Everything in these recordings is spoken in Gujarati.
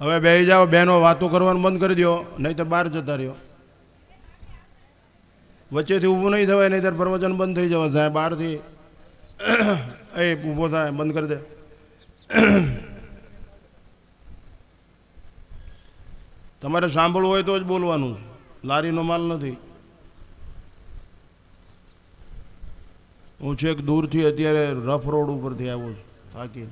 હવે બેસી જાઓ, બહેનો વાતો કરવાનું બંધ કરી દો, નહીં તો બહાર જતા રહ્યો. વચ્ચેથી ઊભું નહીં થવાય, નહીં તો પ્રવચન બંધ થઈ જવા. સાહેબ બહારથી એ ઊભો થાય, બંધ કરી દે. તમારે સાંભળવું હોય તો જ બોલવાનું, લારીનો માલ નથી. હું છેક દૂરથી અત્યારે રફ રોડ ઉપરથી આવ્યો છું, થાકી.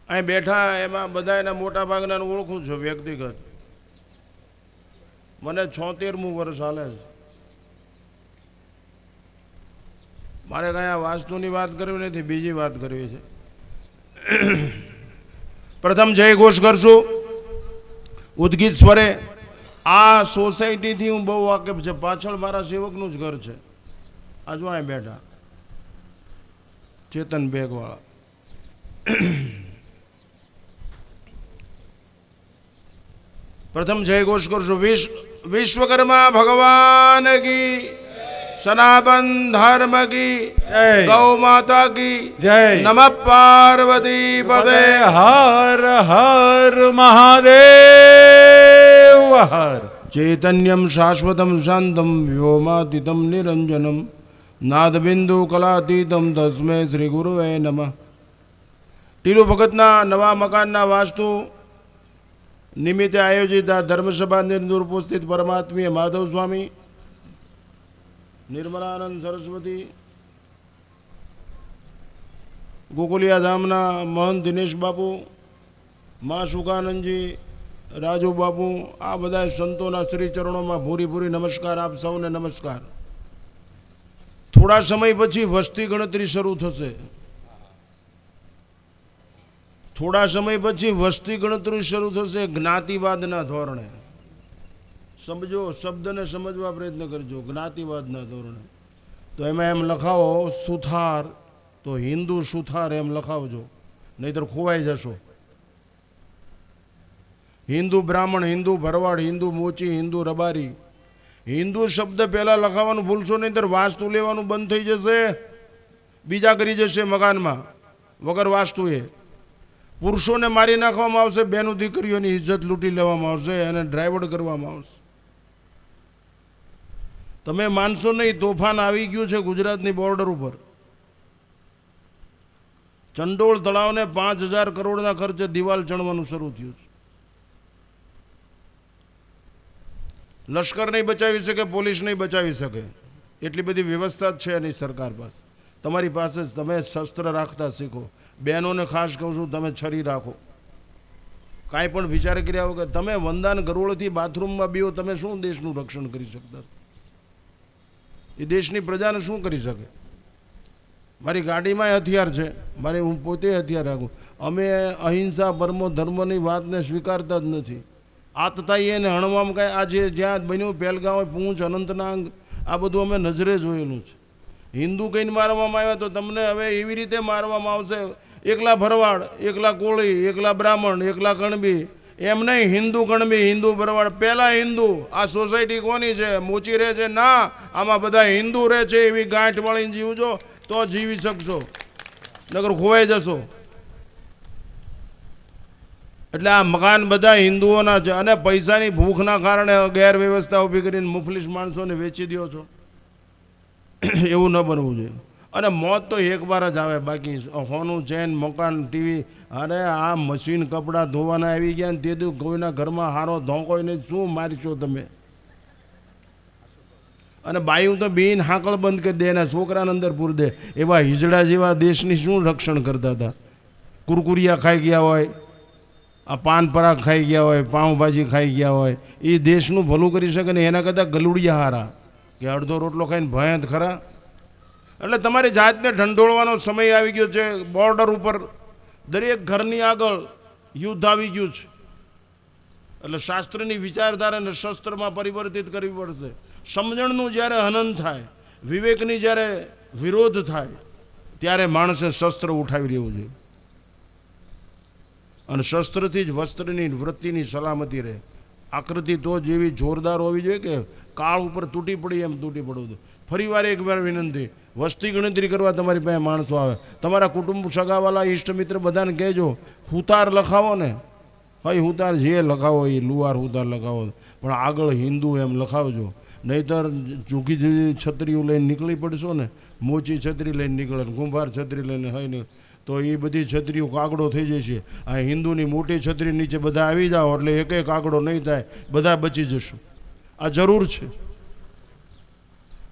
અહીં બેઠા એમાં બધા એના મોટા ભાગના ઓળખું છું વ્યક્તિગત. મને 76મું વર્ષ હાલે છે. મારે કઈ આ વાસ્તુની વાત કરવી નથી, બીજી વાત કરવી છે. પ્રથમ જય ઘોષ કરશું ઉદ્ગીત સ્વરે. આ સોસાયટીથી હું બહુ વાકેફ છે. પાછળ મારા સેવકનું જ ઘર છે. આ જો અહીં બેઠા ચેતન બેગવાળા. પ્રથમ જય ઘોષ કરશું. વિશ્વકર્મા ભગવાન કી, સનાતન ધર્મ કી, ગૌ માતા કી જય. નમઃ પાર્વતી પદે. હર હર મહાદેવ હર. ચૈતન્યમ શાશ્વતમ શાંતમ વ્યોમાતીતમ નિરંજનમ નાદબિંદુ કલાતીતમ તસ્મે શ્રી ગુરુવે નમઃ. ટીલુ ભગતના નવા મકાનના વાસ્તુ નિમિત્તે આયોજિત આ ધર્મસભાની અંદર ઉપસ્થિત પરમાત્મીય માધવ સ્વામી, નિર્મલાનંદ સરસ્વતી, ગોકુલિયા ધામના મહંત દિનેશ બાપુ, મા સુકાનંદજી, રાજુ બાપુ, આ બધા સંતોના શ્રી ચરણોમાં ભૂરી ભૂરી નમસ્કાર. આપ સૌને નમસ્કાર. થોડા સમય પછી વસ્તી ગણતરી શરૂ થશે. થોડા સમય પછી વસ્તી ગણતરી શરૂ થશે જ્ઞાતિવાદના ધોરણે. સમજો, શબ્દને સમજવા પ્રયત્ન કરજો. જ્ઞાતિવાદના ધોરણે તો એમાં એમ લખાવો સુથાર, તો હિન્દુ સુથાર એમ લખાવજો, નહીતર ખોવાઈ જશો. હિન્દુ બ્રાહ્મણ, હિન્દુ ભરવાડ, હિન્દુ મોચી, હિન્દુ રબારી. હિન્દુ શબ્દ પહેલાં લખાવવાનું ભૂલશો, નહીંતર વાસ્તુ લેવાનું બંધ થઈ જશે. બીજા કરી જશે મકાનમાં વગર વાસ્તુએ. પુરુષોને મારી નાખવામાં આવશે, બેનો દીકરીઓની ઇજ્જત લૂંટી લેવામાં આવશે અને ડ્રાઈવર કરવામાં આવશે. તમે માનશો નહીં, તોફાન આવી ગયું છે ગુજરાતની બોર્ડર ઉપર. ચંડોળ તળાવને 5000 કરોડના ખર્ચે દિવાલ ચણવાનું શરૂ થયું છે. લશ્કર નહીં બચાવી શકે, પોલીસ નહીં બચાવી શકે, એટલી બધી વ્યવસ્થા જ છે એની સરકાર પાસે. તમારી પાસે જ. તમે શસ્ત્ર રાખતા શીખો. બહેનોને ખાસ કહું છું, તમે છરી રાખો. કાંઈ પણ વિચાર કર્યા વગર તમે વંદાન ગરોળથી બાથરૂમમાં બીઓ, તમે શું દેશનું રક્ષણ કરી શકતા? એ દેશની પ્રજાને શું કરી શકે? મારી ગાડીમાં હથિયાર છે, મારે હું પોતે હથિયાર રાખું. અમે અહિંસા પરમો ધર્મની વાતને સ્વીકારતા જ નથી. આતતાઈએ ને હણવામાં કાંઈ આજે જ્યાં બન્યું પહેલગામ, પૂંછ, અનંતનાગ, આ બધું અમે નજરે જોયેલું છે. હિન્દુ કહીને મારવામાં આવ્યા તો તમને હવે એવી રીતે મારવામાં આવશે. એકલા ભરવાડ, એકલા કોળી, એકલા બ્રાહ્મણ, એકલા કણબી, એમ નહીં. હિન્દુ કણબી, હિન્દુ ભરવાડ, પહેલા હિન્દુ. આ સોસાયટી કોની છે? મોચી રહે છે? ના, આમાં બધા હિન્દુ રહે છે. એવી ગાંઠ વાળીને જીવજો તો જીવી શકશો, નકર ખોવાઈ જશો. એટલે આ મકાન બધા હિન્દુઓના છે અને પૈસાની ભૂખના કારણે ગેરવ્યવસ્થા ઊભી કરીને મુફલીસ માણસોને વેચી દો છો. એવું ન બનવું જોઈએ. અને મોત તો એક વાર જ આવે, બાકી હોનું, ચેન, મકાન, ટીવી. અરે આ મશીન કપડાં ધોવાના આવી ગયા ને તે કોઈના ઘરમાં હારો ધોંકોય નહીં, શું મારશો તમે? અને બાયું તો બીન હાંકળ બંધ કરી દે, એના છોકરાને અંદર પૂર દે. એવા હિજડા જેવા દેશની શું રક્ષણ કરતા હતા? કુરકુરિયા ખાઈ ગયા હોય, આ પાન પરાગ ખાઈ ગયા હોય, પાઉંભાજી ખાઈ ગયા હોય, એ દેશનું ભલું કરી શકે ને એના કરતાં ગલુડિયા હારા કે અડધો રોટલો ખાઈને ભયંત ખરા. એટલે તમારી જાતને ઢંઢોળવાનો સમય આવી ગયો છે. બોર્ડર ઉપર દરેક ઘરની આગળ યુદ્ધ આવી ગયું છે. એટલે શાસ્ત્રની વિચારધારાને શસ્ત્રમાં પરિવર્તિત કરવી પડશે. સમજણનું જ્યારે હનન થાય, વિવેકની જ્યારે વિરોધ થાય, ત્યારે માણસે શસ્ત્ર ઉઠાવી લેવું જોઈએ. અને શસ્ત્રથી જ વસ્ત્રની વૃત્તિની સલામતી રહે. આકૃતિ તો જેવી જોરદાર હોવી જોઈએ કે કાળ ઉપર તૂટી પડી એમ તૂટી પડવું. ફરી વાર એક વાર વિનંતી, વસ્તી ગણતરી કરવા તમારી પાસે માણસો આવે. તમારા કુટુંબ સગાવાલા ઇષ્ટમિત્ર બધાને કહેજો હુતાર લખાવો ને, ભાઈ હુતાર જે લખાવો એ લુવાર હુતાર લખાવો, પણ આગળ હિન્દુ એમ લખાવજો. નહીંતર જુકી જુદી છત્રીઓ લઈને નીકળી પડશો ને, મોચી છત્રી લઈને નીકળે, કુંભાર છત્રી લઈને હોય ને, તો એ બધી છત્રીઓ કાગડો થઈ જશે. આ હિન્દુની મોટી છત્રી નીચે બધા આવી જાઓ એટલે એક એક કાગડો નહીં થાય, બધા બચી જશું. આ જરૂર છે.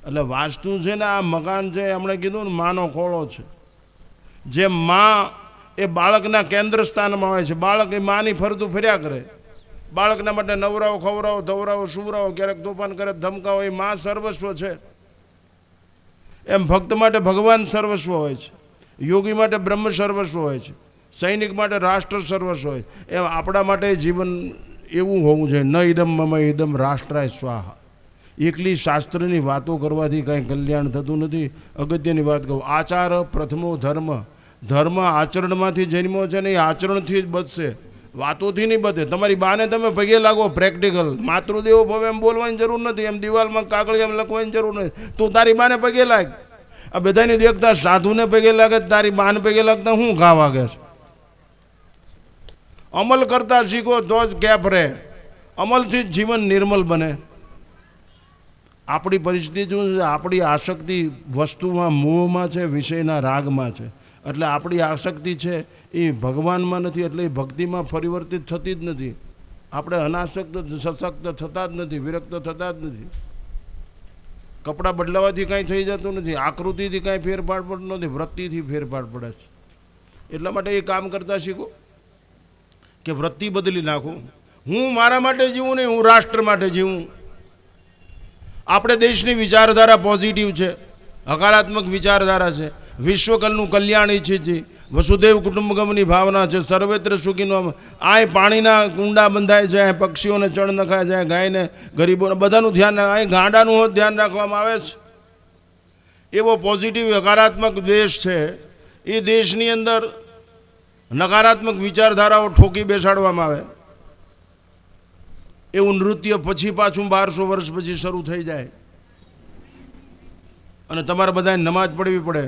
એટલે વાસ્તુ છે ને, આ મકાન છે, એમણે કીધું ને માનો ખોળો છે. જે માં એ બાળકના કેન્દ્ર સ્થાનમાં હોય છે. બાળક એ માની ફરતું ફર્યા કરે. બાળકના માટે નવરાવો, ખવરાવો, ધવરાવો, સુવરાવો, ક્યારેક તોફાન કરે, ધમકાવો, એ માં સર્વસ્વ છે. એમ ભક્ત માટે ભગવાન સર્વસ્વ હોય છે, યોગી માટે બ્રહ્મ સર્વસ્વ હોય છે, સૈનિક માટે રાષ્ટ્ર સર્વસ્વ હોય. એમ આપણા માટે જીવન એવું હોવું જોઈએ. ન ઇદમ મમ ઇદમ રાષ્ટ્રાય સ્વાહા. એકલી શાસ્ત્રની વાતો કરવાથી કાંઈ કલ્યાણ થતું નથી. અગત્યની વાત કહું, આચાર પ્રથમો ધર્મ. ધર્મ આચરણમાંથી જન્મો છે ને, એ આચરણથી જ બચશે, વાતોથી નહીં બચે. તમારી બાને તમે પગે લાગો, પ્રેક્ટિકલ. માતૃદેવો ભવે એમ બોલવાની જરૂર નથી, એમ દિવાલમાં કાગળ એમ લખવાની જરૂર નથી. તું તારી બાને પગે લાગ. આ બધાની દેખતા સાધુને પગે લાગે, તારી બાને પગે લાગતા હું ઘા વાગે છે. અમલ કરતા શીખો તો જ કેપ રહે. અમલથી જ જીવન નિર્મલ બને. આપણી પરિસ્થિતિ શું છે? આપણી આસક્તિ વસ્તુમાં, મોહમાં છે, વિષયના રાગમાં છે. એટલે આપણી આસક્તિ છે એ ભગવાનમાં નથી, એટલે એ ભક્તિમાં પરિવર્તિત થતી જ નથી. આપણે અનાસક્ત સશક્ત થતા જ નથી, વિરક્ત થતા જ નથી. કપડાં બદલાવાથી કાંઈ થઈ જતું નથી, આકૃતિથી કાંઈ ફેરફાર પડતો નથી, વૃત્તિથી ફેરફાર પડે છે. એટલા માટે એ કામ કરતા શીખો કે વૃત્તિ બદલી નાખું. હું મારા માટે જીવું નહીં, હું રાષ્ટ્ર માટે જીવું. આપણે દેશની વિચારધારા પોઝિટિવ છે, હકારાત્મક વિચારધારા છે. વિશ્વકલનું કલ્યાણ ઈચ્છે છે, વસુદેવ કુટુંબકમની ભાવના છે, સર્વત્ર સુખીનો. આ પાણીના કુંડા બંધાય છે, અહીં પક્ષીઓને ચણ નખાય છે, ગાયને, ગરીબોને, બધાનું ધ્યાન રાખે. અહીં ગાંડાનું હોત ધ્યાન રાખવામાં આવે છે. એવો પોઝિટિવ હકારાત્મક દેશ છે. એ દેશની અંદર નકારાત્મક વિચારધારાઓ ઠોકી બેસાડવામાં આવે. એવું નૃત્ય પછી પાછું 1200 વર્ષ પછી શરૂ થઈ જાય અને તમારે બધાને નમાજ પડવી પડે.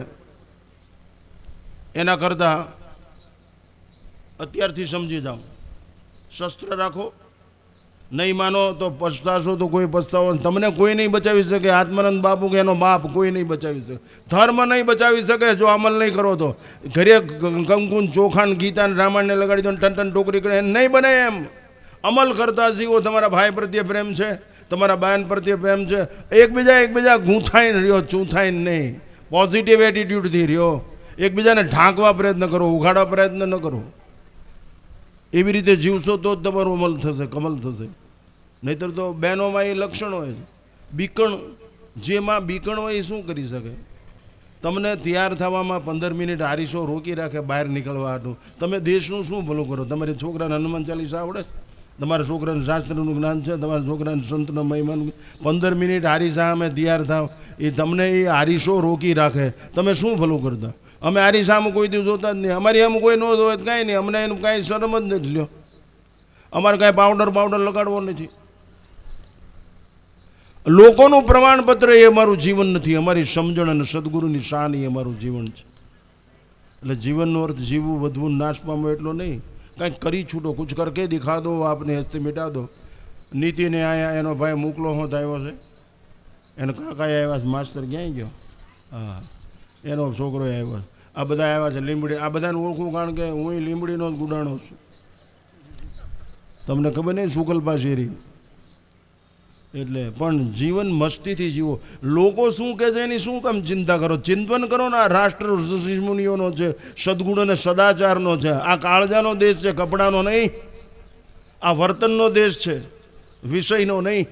એના કરતાં અત્યારથી સમજી જાઓ, શસ્ત્ર રાખો. નહીં માનો તો પછતાશો તો કોઈ પછતાવો. તમને કોઈ નહીં બચાવી શકે. આત્માનંદ બાપુ કે એનો બાપ કોઈ નહીં બચાવી શકે. ધર્મ નહીં બચાવી શકે જો અમલ નહીં કરો તો. ઘરે કંકુન ચોખાન ગીતાને રામાયણને લગાડી દો, ટન ટન ટોકરી કરે, નહીં બને એમ. અમલ કરતા શીખો. તમારા ભાઈ પ્રત્યે પ્રેમ છે, તમારા બહેન પ્રત્યે પ્રેમ છે. એકબીજા ગૂંથાઈને રહ્યો, ચૂંથાઈને નહીં. પોઝિટિવ એટીટ્યૂડથી રહ્યો. એકબીજાને ઢાંકવા પ્રયત્ન કરો, ઉઘાડવા પ્રયત્ન ન કરો. એવી રીતે જીવશો તો જ તમારું અમલ થશે, કમલ થશે. નહીતર તો બહેનોમાં એ લક્ષણ હોય છે. બીકણ, જેમાં બીકણ હોય એ શું કરી શકે? તમને તૈયાર થવામાં 15 મિનિટ હારીસો રોકી રાખે બહાર નીકળવા હતું. તમે દેશનું શું ભલું કરો? તમારી છોકરાને હનુમાન ચાલીસા આવડે? તમારા છોકરાને શાસ્ત્રનું જ્ઞાન છે? તમારા છોકરાને સંતનો મહિમાનું? 15 મિનિટ હારીસા અમે તૈયાર થાવ, એ તમને એ હારીસો રોકી રાખે. તમે શું ભલું કરતા? અમે હારીસામાં કોઈ દિવસ જોતા જ નહીં. અમારી આમ કોઈ ન હોય તો કાંઈ નહીં, અમને એનું કાંઈ શરમ જ નથી લ્યો. અમારે કાંઈ પાવડર લગાડવો નથી. લોકોનું પ્રમાણપત્ર એ અમારું જીવન નથી. અમારી સમજણ અને સદગુરુની શાન એ અમારું જીવન છે. એટલે જીવનનો અર્થ જીવવું, વધવું, નાશ પામવો એટલો નહીં. કંઈક કરી છૂટો, કુછ કરકે દિખા દો, આપને હસ્તે મિટા દો. નીતિને આયા એનો ભાઈ મોકલો હોત આવ્યો છે, એનો કાકાએ આવ્યા છે. માસ્તર ક્યાંય ગયો? હા, એનો છોકરો આવ્યો છે. આ બધા આવ્યા છે લીંબડી. આ બધાને ઓળખું, કારણ કે હું લીંબડીનો જ ગુડાણો છું. તમને ખબર નહીં, સુકલ્પા શેરી. એટલે પણ જીવન મસ્તીથી જીવો. લોકો શું કહે છે એની શું કામ ચિંતા કરો? ચિંતન કરો ને. આ રાષ્ટ્ર ઋષિમુનિઓનો છે, સદગુણ અને સદાચારનો છે. આ કાળજાનો દેશ છે, કપડાનો નહીં. આ વર્તનનો દેશ છે, વિષયનો નહીં.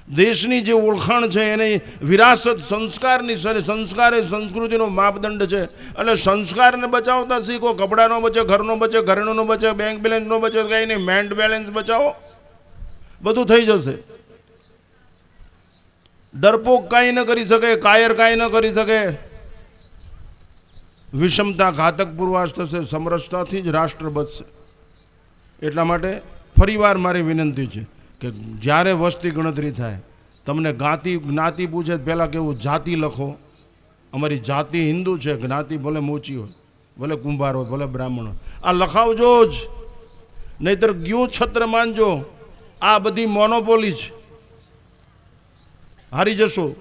દેશની જે ઓળખાણ છે એની વિરાસત સંસ્કારની છે. સંસ્કાર એ સંસ્કૃતિનો માપદંડ છે. એટલે સંસ્કારને બચાવતા શીખો. કપડાનો બચે, ઘરનો બચે, ઘરેણુંનો બચે, બેંક બેલેન્સનો બચે, કંઈ નહીં. મેન્ટ બેલેન્સ બચાવો, બધું થઈ જશે. ડરપોક કાંઈ ન કરી શકે, કાયર કાંઈ ન કરી શકે. વિષમતા ઘાતક પૂર્વાસ થશે. સમરસતાથી જ રાષ્ટ્ર બચશે. એટલા માટે ફરીવાર મારી વિનંતી છે કે જ્યારે વસ્તી ગણતરી થાય, તમને જ્ઞાતિ પૂછે પહેલાં કેવું જાતિ લખો, અમારી જાતિ હિન્દુ છે, જ્ઞાતિ ભલે મોચી હોય, ભલે કુંભાર હોય, ભલે બ્રાહ્મણ હોય. આ લખાવજો જ, નહીતર ગયું છત્ર માનજો. આ બધી મોનોપોલી છે, હારી જશો.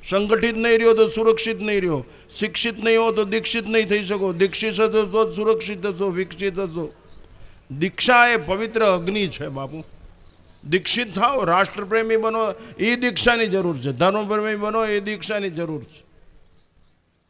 સંગઠિત નહીં રહ્યો તો સુરક્ષિત નહીં રહ્યો, શિક્ષિત નહીં હો તો દીક્ષિત નહીં થઈ શકો, દીક્ષિત હશો તો જ સુરક્ષિત હશો, વિકસિત હશો. દીક્ષા એ પવિત્ર અગ્નિ છે બાપુ. દીક્ષિત થાઓ, રાષ્ટ્રપ્રેમી બનો, એ દીક્ષાની જરૂર છે. ધર્મપ્રેમી બનો, એ દીક્ષાની જરૂર છે.